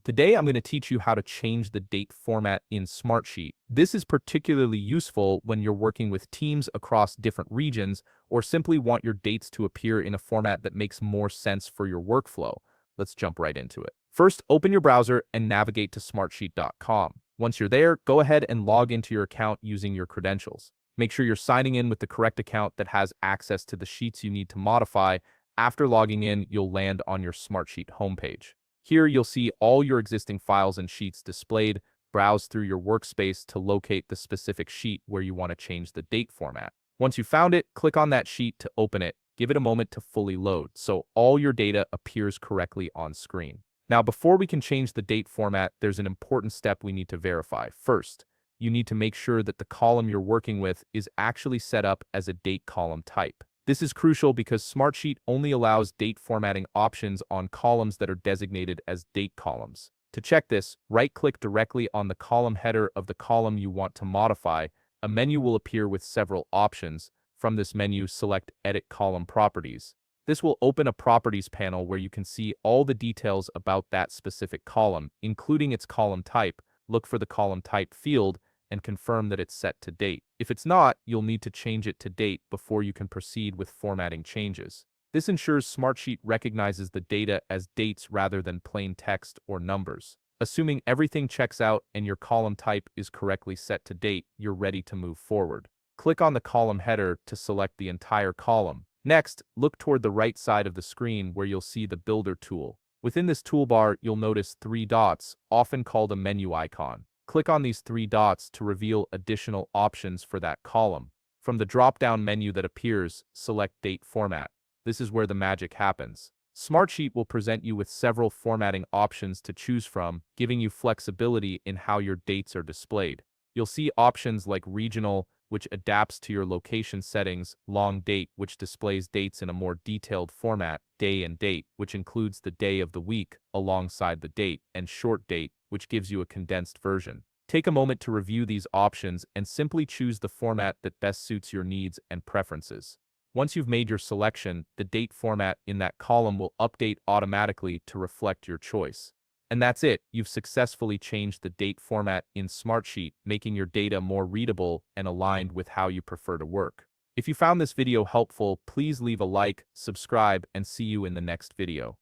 Today, I'm going to teach you how to change the date format in Smartsheet. This is particularly useful when you're working with teams across different regions or simply want your dates to appear in a format that makes more sense for your workflow. Let's jump right into it. First, open your browser and navigate to smartsheet.com. Once you're there, go ahead and log into your account using your credentials. Make sure you're signing in with the correct account that has access to the sheets you need to modify. After logging in, you'll land on your Smartsheet homepage. Here, you'll see all your existing files and sheets displayed. Browse through your workspace to locate the specific sheet where you want to change the date format. Once you found it, click on that sheet to open it. Give it a moment to fully load so all your data appears correctly on screen. Now, before we can change the date format, there's an important step we need to verify. First, you need to make sure that the column you're working with is actually set up as a date column type. This is crucial because Smartsheet only allows date formatting options on columns that are designated as date columns. To check this, right-click directly on the column header of the column you want to modify. A menu will appear with several options. From this menu, select Edit Column Properties. This will open a Properties panel where you can see all the details about that specific column, including its column type. Look for the column type field and confirm that it's set to date. If it's not, you'll need to change it to date before you can proceed with formatting changes. This ensures Smartsheet recognizes the data as dates rather than plain text or numbers. Assuming everything checks out and your column type is correctly set to date, you're ready to move forward. Click on the column header to select the entire column. Next, look toward the right side of the screen where you'll see the Builder tool. Within this toolbar, you'll notice three dots, often called a menu icon. Click on these three dots to reveal additional options for that column. From the drop-down menu that appears, select Date Format. This is where the magic happens. Smartsheet will present you with several formatting options to choose from, giving you flexibility in how your dates are displayed. You'll see options like Regional, which adapts to your location settings, Long Date, which displays dates in a more detailed format, Day and Date, which includes the day of the week alongside the date, and Short Date, which gives you a condensed version. Take a moment to review these options and simply choose the format that best suits your needs and preferences. Once you've made your selection, the date format in that column will update automatically to reflect your choice. And that's it. You've successfully changed the date format in Smartsheet, making your data more readable and aligned with how you prefer to work. If you found this video helpful, please leave a like, subscribe, and see you in the next video.